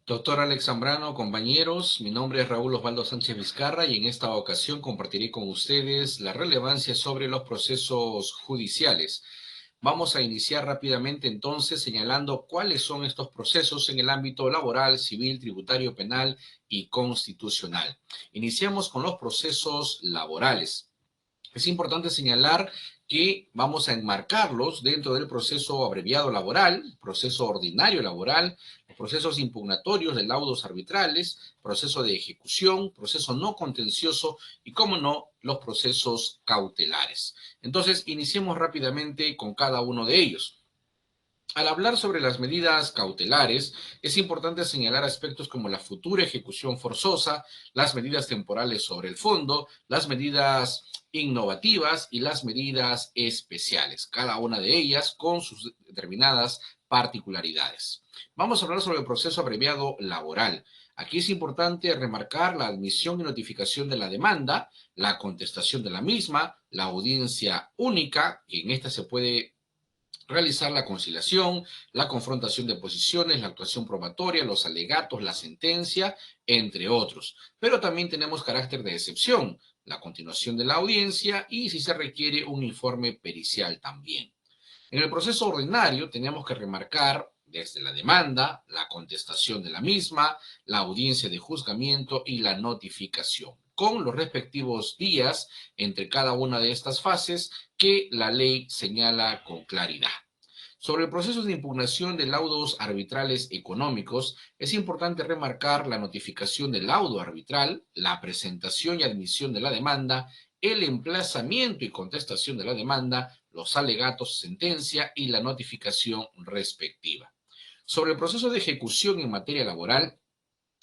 Doctor Alex Zambrano, compañeros, mi nombre es Raúl Osvaldo Sánchez Vizcarra y en esta ocasión compartiré con ustedes la relevancia sobre los procesos judiciales. Vamos a iniciar rápidamente entonces señalando cuáles son estos procesos en el ámbito laboral, civil, tributario, penal y constitucional. Iniciamos con los procesos laborales. Es importante señalar que vamos a enmarcarlos dentro del proceso abreviado laboral, proceso ordinario laboral, los procesos impugnatorios de laudos arbitrales, proceso de ejecución, proceso no contencioso y, como no, los procesos cautelares. Entonces, iniciemos rápidamente con cada uno de ellos. Al hablar sobre las medidas cautelares, es importante señalar aspectos como la futura ejecución forzosa, las medidas temporales sobre el fondo, las medidas innovativas y las medidas especiales, cada una de ellas con sus determinadas particularidades. Vamos a hablar sobre el proceso abreviado laboral. Aquí es importante remarcar la admisión y notificación de la demanda, la contestación de la misma, la audiencia única, que en esta se puede realizar la conciliación, la confrontación de posiciones, la actuación probatoria, los alegatos, la sentencia, entre otros. Pero también tenemos carácter de excepción, la continuación de la audiencia y, si se requiere, un informe pericial también. En el proceso ordinario tenemos que remarcar desde la demanda, la contestación de la misma, la audiencia de juzgamiento y la notificación, con los respectivos días entre cada una de estas fases que la ley señala con claridad. Sobre el proceso de impugnación de laudos arbitrales económicos, es importante remarcar la notificación del laudo arbitral, la presentación y admisión de la demanda, el emplazamiento y contestación de la demanda, los alegatos, sentencia y la notificación respectiva. Sobre el proceso de ejecución en materia laboral,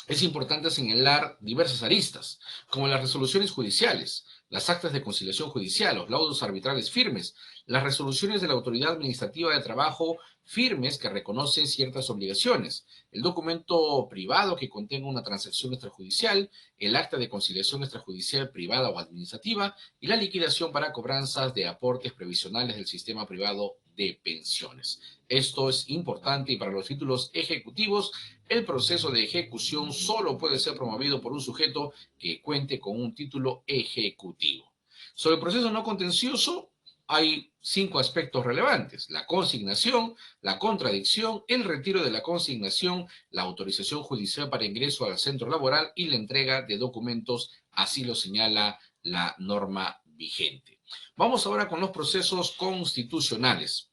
es importante señalar diversas aristas, como las resoluciones judiciales, las actas de conciliación judicial, los laudos arbitrales firmes, las resoluciones de la Autoridad Administrativa de Trabajo firmes que reconocen ciertas obligaciones, el documento privado que contenga una transacción extrajudicial, el acta de conciliación extrajudicial privada o administrativa y la liquidación para cobranzas de aportes previsionales del sistema privado de pensiones. Esto es importante y para los títulos ejecutivos el proceso de ejecución solo puede ser promovido por un sujeto que cuente con un título ejecutivo. Sobre el proceso no contencioso, hay 5 aspectos relevantes: la consignación, la contradicción, el retiro de la consignación, la autorización judicial para ingreso al centro laboral y la entrega de documentos, así lo señala la norma vigente. Vamos ahora con los procesos constitucionales.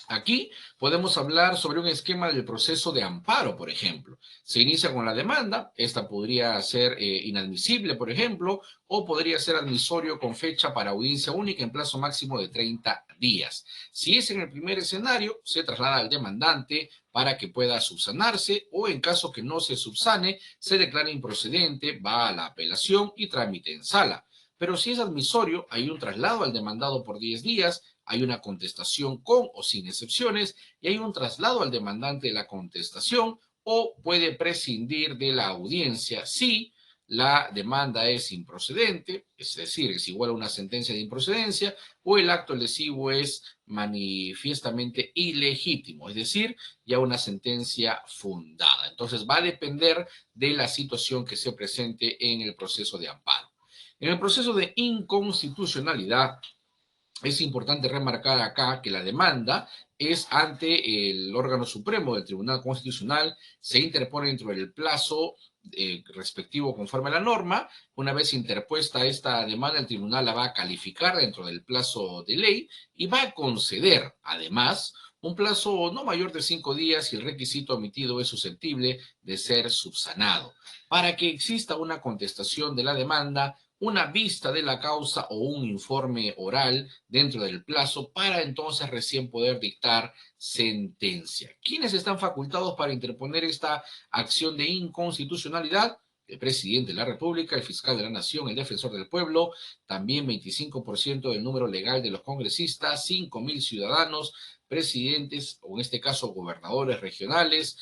Aquí podemos hablar sobre un esquema del proceso de amparo, por ejemplo. Se inicia con la demanda, esta podría ser inadmisible, por ejemplo, o podría ser admisorio con fecha para audiencia única en plazo máximo de 30 días. Si es en el primer escenario, se traslada al demandante para que pueda subsanarse, o en caso que no se subsane, se declara improcedente, va a la apelación y trámite en sala. Pero si es admisorio, hay un traslado al demandado por 10 días, hay una contestación con o sin excepciones y hay un traslado al demandante de la contestación, o puede prescindir de la audiencia si la demanda es improcedente, es decir, es igual a una sentencia de improcedencia, o el acto lesivo es manifiestamente ilegítimo, es decir, ya una sentencia fundada. Entonces va a depender de la situación que se presente en el proceso de amparo. En el proceso de inconstitucionalidad, es importante remarcar acá que la demanda es ante el órgano supremo del Tribunal Constitucional, se interpone dentro del plazo respectivo conforme a la norma. Una vez interpuesta esta demanda, el tribunal la va a calificar dentro del plazo de ley y va a conceder, además, un plazo no mayor de 5 días si el requisito omitido es susceptible de ser subsanado, para que exista una contestación de la demanda, una vista de la causa o un informe oral dentro del plazo para entonces recién poder dictar sentencia. ¿Quiénes están facultados para interponer esta acción de inconstitucionalidad? El presidente de la República, el fiscal de la Nación, el defensor del pueblo, también 25% del número legal de los congresistas, 5.000 ciudadanos, presidentes, o en este caso gobernadores regionales,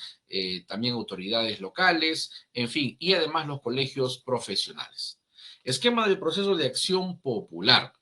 también autoridades locales, en fin, y además los colegios profesionales. Esquema del proceso de acción popular.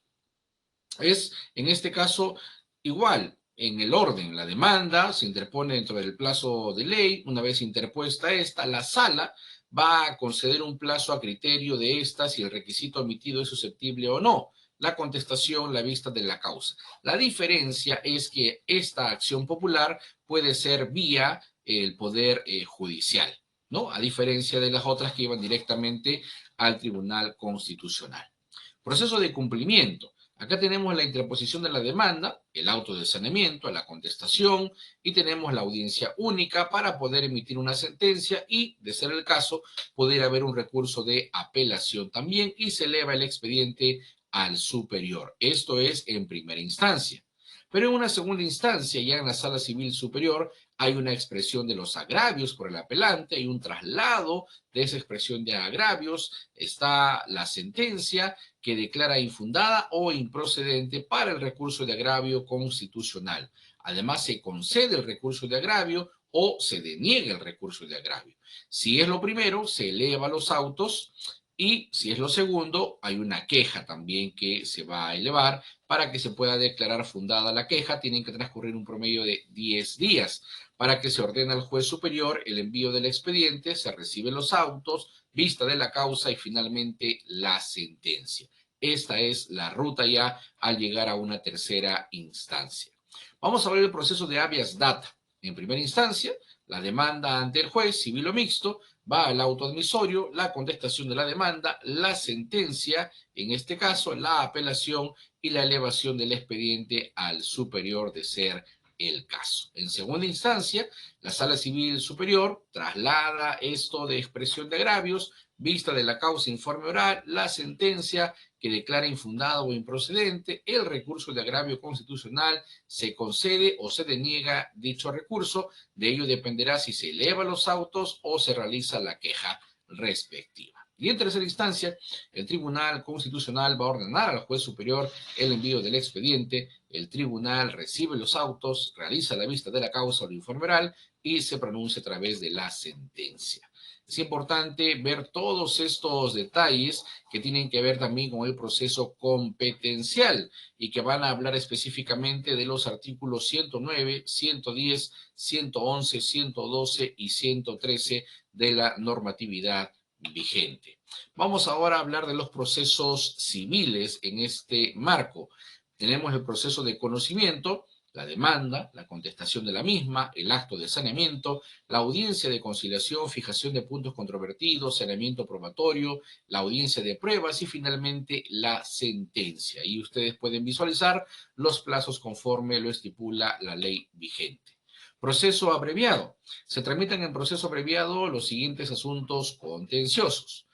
Es, en este caso, igual. en el orden. La demanda se interpone dentro del plazo de ley. Una vez interpuesta esta, la sala va a conceder un plazo a criterio de esta si el requisito omitido es susceptible o no. La contestación, la vista de la causa. La diferencia es que esta acción popular puede ser vía el Poder Judicial, ¿no? A diferencia de las otras que iban directamente al Tribunal Constitucional. Proceso de cumplimiento. Acá tenemos la interposición de la demanda, el auto de saneamiento, la contestación y tenemos la audiencia única para poder emitir una sentencia y, de ser el caso, poder haber un recurso de apelación también y se eleva el expediente al superior. Esto es en primera instancia. Pero en una segunda instancia, ya en la sala civil superior, hay una expresión de los agravios por el apelante, hay un traslado de esa expresión de agravios, está la sentencia que declara infundada o improcedente para el recurso de agravio constitucional. Además, se concede el recurso de agravio o se deniega el recurso de agravio. Si es lo primero, se eleva los autos y si es lo segundo, hay una queja también que se va a elevar para que se pueda declarar fundada la queja. Tienen que transcurrir un promedio de 10 días para que se ordene al juez superior el envío del expediente, se reciben los autos, vista de la causa y finalmente la sentencia. Esta es la ruta ya al llegar a una tercera instancia. Vamos a ver el proceso de habeas data. En primera instancia, la demanda ante el juez, civil o mixto, va al auto admisorio, la contestación de la demanda, la sentencia, en este caso la apelación y la elevación del expediente al superior de ser el caso. En segunda instancia, la Sala Civil Superior traslada esto de expresión de agravios, vista de la causa, informe oral, la sentencia que declara infundado o improcedente, el recurso de agravio constitucional, se concede o se deniega dicho recurso. De ello dependerá si se eleva los autos o se realiza la queja respectiva. Y en tercera instancia, el Tribunal Constitucional va a ordenar al juez superior el envío del expediente. El tribunal recibe los autos, realiza la vista de la causa o el informe oral y se pronuncia a través de la sentencia. Es importante ver todos estos detalles que tienen que ver también con el proceso competencial y que van a hablar específicamente de los artículos 109, 110, 111, 112 y 113 de la normatividad vigente. Vamos ahora a hablar de los procesos civiles en este marco. Tenemos el proceso de conocimiento, la demanda, la contestación de la misma, el acto de saneamiento, la audiencia de conciliación, fijación de puntos controvertidos, saneamiento probatorio, la audiencia de pruebas y finalmente la sentencia. Y ustedes pueden visualizar los plazos conforme lo estipula la ley vigente. Proceso abreviado. Se tramitan en proceso abreviado los siguientes asuntos contenciosos.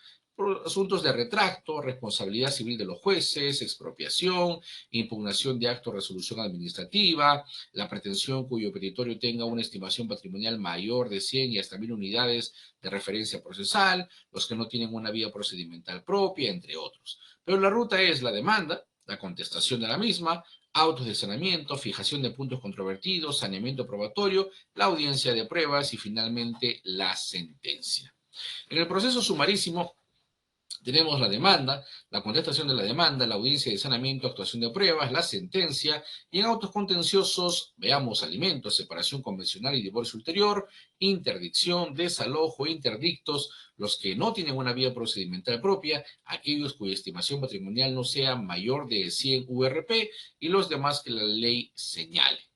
Asuntos de retracto, responsabilidad civil de los jueces, expropiación, impugnación de acto de resolución administrativa, la pretensión cuyo petitorio tenga una estimación patrimonial mayor de 100 y hasta 1000 unidades de referencia procesal, los que no tienen una vía procedimental propia, entre otros. Pero la ruta es la demanda, la contestación de la misma, autos de saneamiento, fijación de puntos controvertidos, saneamiento probatorio, la audiencia de pruebas y finalmente la sentencia. En el proceso sumarísimo tenemos la demanda, la contestación de la demanda, la audiencia de saneamiento, actuación de pruebas, la sentencia, y en autos contenciosos veamos alimentos, separación convencional y divorcio ulterior, interdicción, desalojo, interdictos, los que no tienen una vía procedimental propia, aquellos cuya estimación patrimonial no sea mayor de 100 URP y los demás que la ley señale.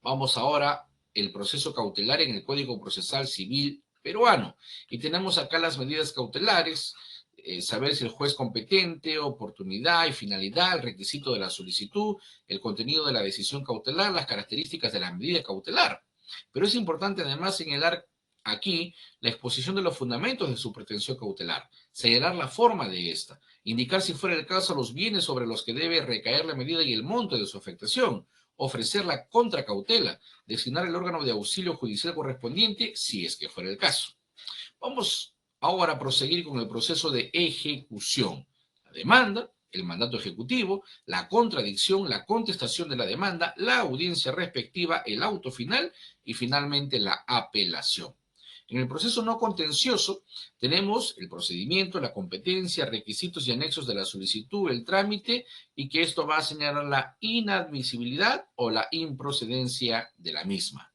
Vamos ahora el proceso cautelar en el Código Procesal Civil peruano. Y tenemos acá las medidas cautelares, saber si el juez competente, oportunidad y finalidad, el requisito de la solicitud, el contenido de la decisión cautelar, las características de la medida cautelar. Pero es importante además señalar aquí la exposición de los fundamentos de su pretensión cautelar, señalar la forma de esta, indicar si fuera el caso los bienes sobre los que debe recaer la medida y el monto de su afectación, ofrecer la contracautela, designar el órgano de auxilio judicial correspondiente si es que fuera el caso. Vamos ahora a proseguir con el proceso de ejecución. La demanda, el mandato ejecutivo, la contradicción, la contestación de la demanda, la audiencia respectiva, el auto final y finalmente la apelación. En el proceso no contencioso tenemos el procedimiento, la competencia, requisitos y anexos de la solicitud, el trámite, y que esto va a señalar la inadmisibilidad o la improcedencia de la misma.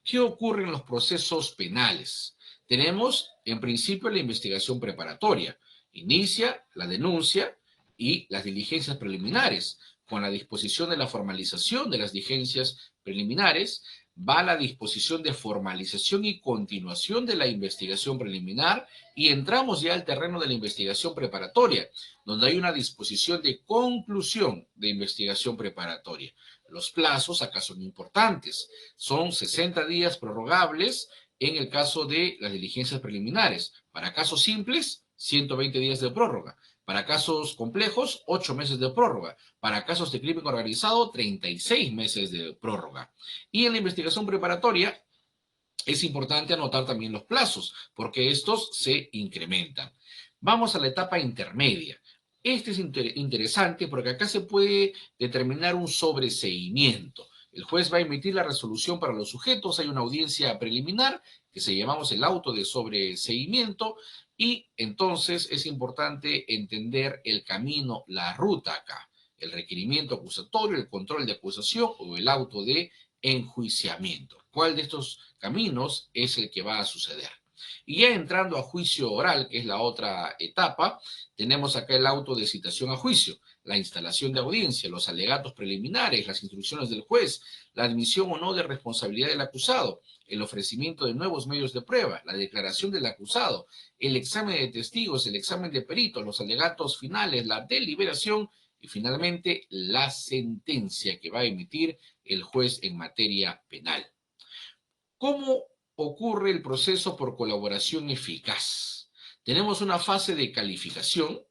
¿Qué ocurre en los procesos penales? Tenemos, en principio, la investigación preparatoria. Inicia la denuncia y las diligencias preliminares. Con la disposición de la formalización de las diligencias preliminares, va la disposición de formalización y continuación de la investigación preliminar y entramos ya al terreno de la investigación preparatoria, donde hay una disposición de conclusión de investigación preparatoria. Los plazos acá son importantes. Son 60 días prorrogables en el caso de las diligencias preliminares. Para casos simples, 120 días de prórroga. Para casos complejos, 8 meses de prórroga. Para casos de crimen organizado, 36 meses de prórroga. Y en la investigación preparatoria, es importante anotar también los plazos, porque estos se incrementan. Vamos a la etapa intermedia. Este es interesante porque acá se puede determinar un sobreseimiento. El juez va a emitir la resolución para los sujetos, hay una audiencia preliminar que se llamamos el auto de sobreseimiento y entonces es importante entender el camino, la ruta acá, el requerimiento acusatorio, el control de acusación o el auto de enjuiciamiento. ¿Cuál de estos caminos es el que va a suceder? Y ya entrando a juicio oral, que es la otra etapa, tenemos acá el auto de citación a juicio, la instalación de audiencia, los alegatos preliminares, las instrucciones del juez, la admisión o no de responsabilidad del acusado, el ofrecimiento de nuevos medios de prueba, la declaración del acusado, el examen de testigos, el examen de peritos, los alegatos finales, la deliberación y finalmente la sentencia que va a emitir el juez en materia penal. ¿Cómo ocurre el proceso por colaboración eficaz? Tenemos una fase de calificación,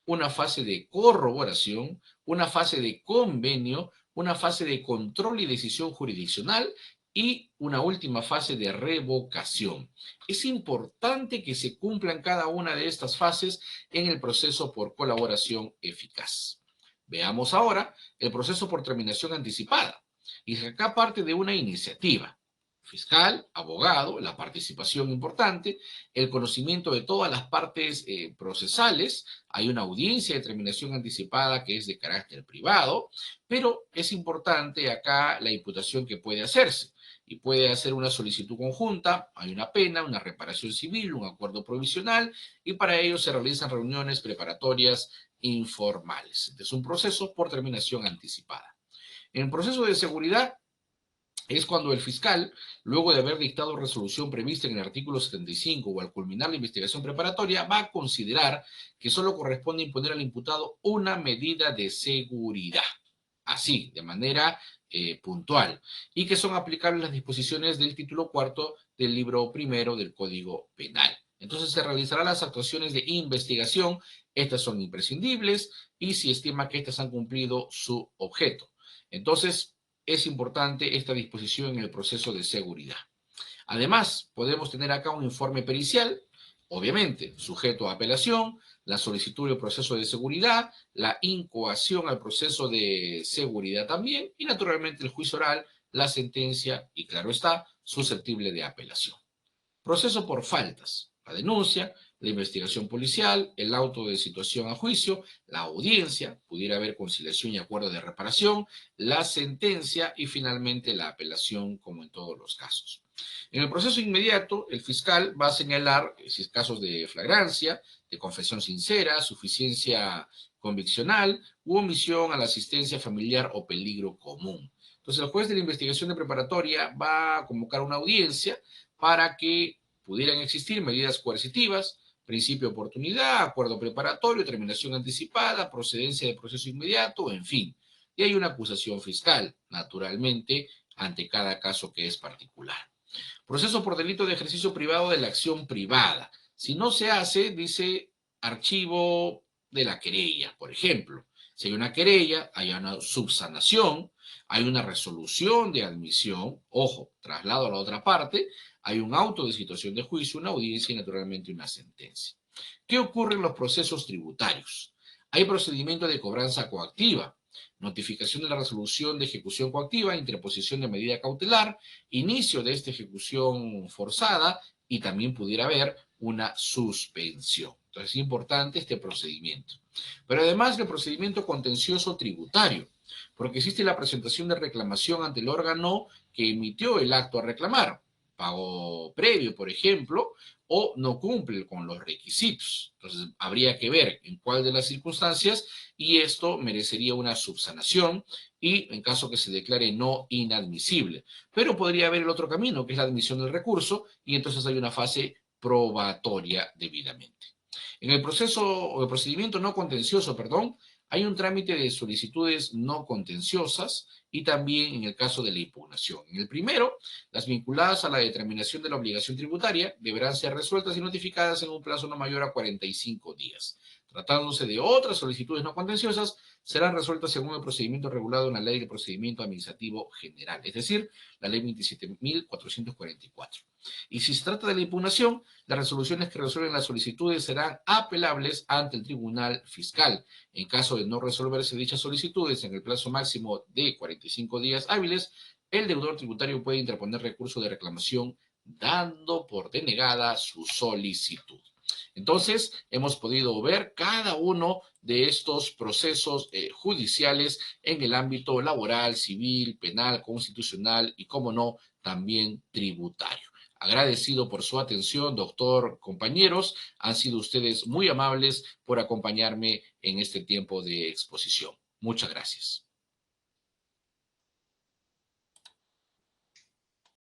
una fase de corroboración, una fase de convenio, una fase de control y decisión jurisdiccional y una última fase de revocación. Es importante que se cumplan cada una de estas fases en el proceso por colaboración eficaz. Veamos ahora el proceso por terminación anticipada. Y acá parte de una iniciativa. Fiscal, abogado, la participación importante, el conocimiento de todas las partes procesales, hay una audiencia de terminación anticipada que es de carácter privado, pero es importante acá la imputación que puede hacerse y puede hacer una solicitud conjunta, hay una pena, una reparación civil, un acuerdo provisional y para ello se realizan reuniones preparatorias informales. Es un proceso por terminación anticipada. En el proceso de seguridad, es cuando el fiscal, luego de haber dictado resolución prevista en el artículo 75 o al culminar la investigación preparatoria, va a considerar que solo corresponde imponer al imputado una medida de seguridad, así, de manera puntual, y que son aplicables las disposiciones del título cuarto del libro primero del Código Penal. Entonces se realizarán las actuaciones de investigación, estas son imprescindibles, y si estima que estas han cumplido su objeto. Entonces, es importante esta disposición en el proceso de seguridad. Además, podemos tener acá un informe pericial, obviamente, sujeto a apelación, la solicitud del proceso de seguridad, la incoación al proceso de seguridad también, y naturalmente el juicio oral, la sentencia, y claro está, susceptible de apelación. Proceso por faltas, la denuncia, la investigación policial, el auto de situación a juicio, la audiencia, pudiera haber conciliación y acuerdo de reparación, la sentencia y finalmente la apelación, como en todos los casos. En el proceso inmediato, el fiscal va a señalar si es casos de flagrancia, de confesión sincera, suficiencia conviccional u omisión a la asistencia familiar o peligro común. Entonces, el juez de la investigación de preparatoria va a convocar una audiencia para que pudieran existir medidas coercitivas, principio de oportunidad, acuerdo preparatorio, terminación anticipada, procedencia de proceso inmediato, en fin. Y hay una acusación fiscal, naturalmente, ante cada caso que es particular. Proceso por delito de ejercicio privado de la acción privada. Si no se hace, dice archivo de la querella, por ejemplo. Si hay una querella, hay una subsanación, hay una resolución de admisión, ojo, traslado a la otra parte, hay un auto de situación de juicio, una audiencia y naturalmente una sentencia. ¿Qué ocurre en los procesos tributarios? Hay procedimiento de cobranza coactiva, notificación de la resolución de ejecución coactiva, interposición de medida cautelar, inicio de esta ejecución forzada y también pudiera haber una suspensión. Entonces es importante este procedimiento. Pero además el procedimiento contencioso tributario, porque existe la presentación de reclamación ante el órgano que emitió el acto a reclamar, pago previo, por ejemplo, o no cumple con los requisitos. Entonces, habría que ver en cuál de las circunstancias y esto merecería una subsanación y en caso que se declare no inadmisible. Pero podría haber el otro camino, que es la admisión del recurso, y entonces hay una fase probatoria debidamente. En el proceso o el procedimiento no contencioso, perdón, hay un trámite de solicitudes no contenciosas y también en el caso de la impugnación. En el primero, las vinculadas a la determinación de la obligación tributaria deberán ser resueltas y notificadas en un plazo no mayor a 45 días. Tratándose de otras solicitudes no contenciosas, serán resueltas según el procedimiento regulado en la Ley de Procedimiento Administrativo General, es decir, la Ley 27.444. Y si se trata de la impugnación, las resoluciones que resuelven las solicitudes serán apelables ante el Tribunal Fiscal. En caso de no resolverse dichas solicitudes en el plazo máximo de 45 días hábiles, el deudor tributario puede interponer recurso de reclamación dando por denegada su solicitud. Entonces, hemos podido ver cada uno de estos procesos judiciales en el ámbito laboral, civil, penal, constitucional y, como no, también tributario. Agradecido por su atención, doctor, compañeros. Han sido ustedes muy amables por acompañarme en este tiempo de exposición. Muchas gracias.